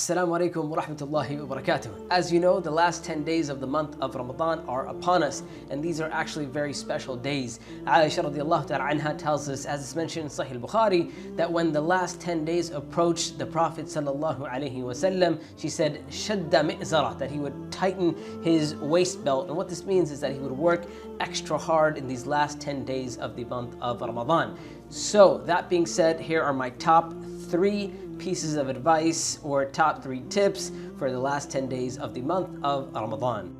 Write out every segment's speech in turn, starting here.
Assalamualaikum wa rahmatullahi wa barakatuh. As you know, the last 10 days of the month of Ramadan are upon us, and these are actually very special days. Aisha radiallahu ta'ala anha tells us, as it's mentioned in Sahih al-Bukhari, that when the last 10 days approached the Prophet sallallahu alaihi wasallam, she said, "Shadda mi'zara," that he would tighten his waist belt. And what this means is that he would work extra hard in these last 10 days of the month of Ramadan. So, that being said, here are my top 3 pieces of advice or top 3 tips for the last 10 days of the month of Ramadan.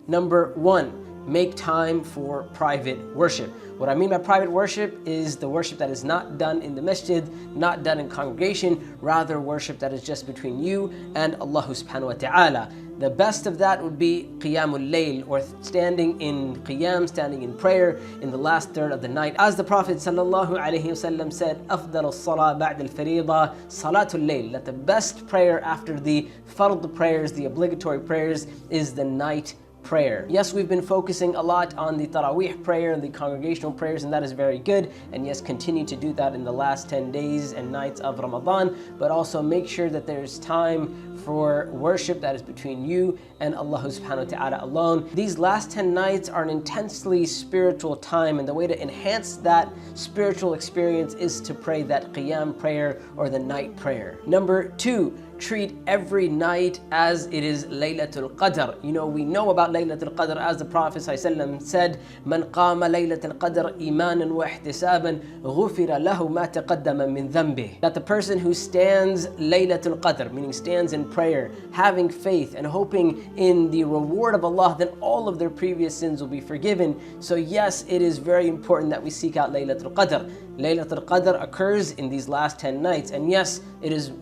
Number 1, make time for private worship. What I mean by private worship is the worship that is not done in the masjid, not done in congregation, rather worship that is just between you and Allah subhanahu wa ta'ala. The best of that would be qiyamul layl, or standing in qiyam, standing in prayer in the last third of the night. As the Prophet sallallahu alaihi wasallam said, "Afdal as-salah ba'd al-fariida salatul layl," that the best prayer after the fard prayers, the obligatory prayers, is the night prayer. Yes, we've been focusing a lot on the Taraweeh prayer and the congregational prayers, and that is very good. And yes, continue to do that in the last 10 days and nights of Ramadan, but also make sure that there's time for worship that is between you and Allah subhanahu wa ta'ala alone. These last 10 nights are an intensely spiritual time, and the way to enhance that spiritual experience is to pray that qiyam prayer or the night prayer. Number 2, treat every night as it is Laylatul Qadr. You know, we know about Laylatul Qadr as the Prophet ﷺ said, "Man qama Laylatul Qadr imanan wa ihtisaban ghufira lahu ma taqaddama min dhanbih." That the person who stands Laylatul Qadr, meaning stands in prayer, having faith and hoping in the reward of Allah, then all of their previous sins will be forgiven. So yes, it is very important that we seek out Laylatul Qadr. Laylatul Qadr occurs in these last 10 nights, and yes,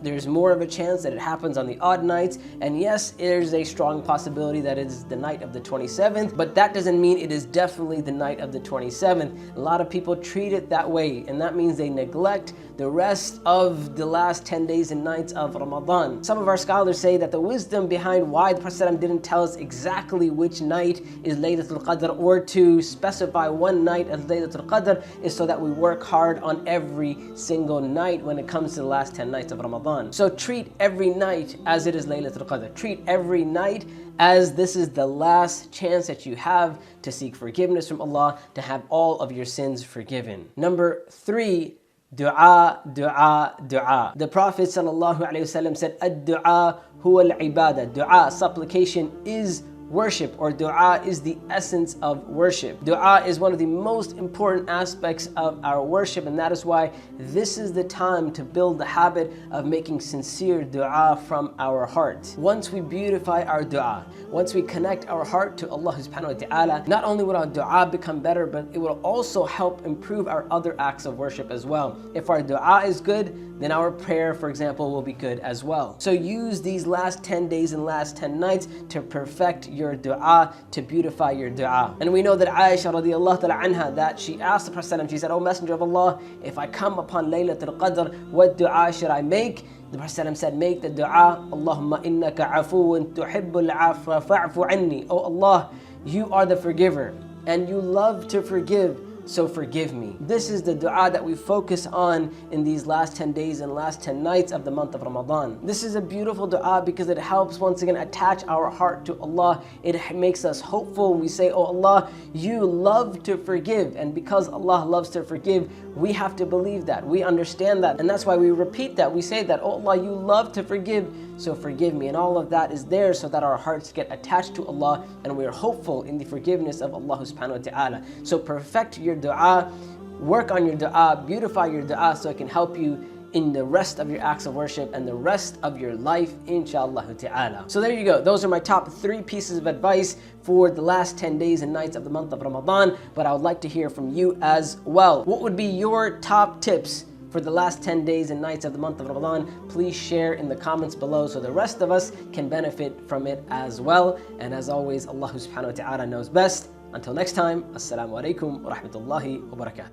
there's more of a chance that it happens on the odd nights, and yes, there's a strong possibility that it is the night of the 27th, but that doesn't mean it is definitely the night of the 27th. A lot of people treat it that way, and that means they neglect the rest of the last 10 days and nights of Ramadan. Some of our scholars say that the wisdom behind why the Prophet didn't tell us exactly which night is Laylatul Qadr, or to specify one night as Laylatul Qadr, is so that we work hard on every single night when it comes to the last 10 nights of Ramadan. So treat every night as it is Laylatul Qadr. Treat every night as this is the last chance that you have to seek forgiveness from Allah, to have all of your sins forgiven. Number 3, dua, dua, dua. The Prophet ﷺ said, "Ad-du'a huwa al-ibadah." Dua, supplication, is worship, or dua is the essence of worship. Dua is one of the most important aspects of our worship, and that is why this is the time to build the habit of making sincere dua from our heart. Once we beautify our dua, once we connect our heart to Allah subhanahu wa ta'ala, not only will our dua become better, but it will also help improve our other acts of worship as well. If our dua is good, then our prayer, for example, will be good as well. So use these last 10 days and last 10 nights to perfect your dua, to beautify your dua. And we know that Aisha radiallahu ta'ala anha, that she asked the Prophet, she said, "O Messenger of Allah, if I come upon Laylatul Qadr, what dua should I make?" The Prophet said, "Make the dua, Allahumma innaka afuun tuhibbul afwa fa'fu anni." Oh Allah, you are the forgiver, and you love to forgive, so forgive me. This is the dua that we focus on in these last 10 days and last 10 nights of the month of Ramadan. This is a beautiful dua because it helps once again attach our heart to Allah. It makes us hopeful. We say, "Oh Allah, you love to forgive," and because Allah loves to forgive, we have to believe that. We understand that, and that's why we repeat that. We say that, "Oh Allah, you love to forgive, so forgive me." And all of that is there so that our hearts get attached to Allah, and we are hopeful in the forgiveness of Allah subhanahu wa ta'ala. So perfect your dua, work on your dua, beautify your dua so it can help you in the rest of your acts of worship and the rest of your life, inshallah ta'ala. So there you go. Those are my top 3 pieces of advice for the last 10 days and nights of the month of Ramadan, but I would like to hear from you as well. What would be your top tips for the last 10 days and nights of the month of Ramadan? Please share in the comments below so the rest of us can benefit from it as well. And as always, Allah subhanahu wa ta'ala knows best. Until next time, Assalamualaikum wa rahmatullahi wa barakatuh.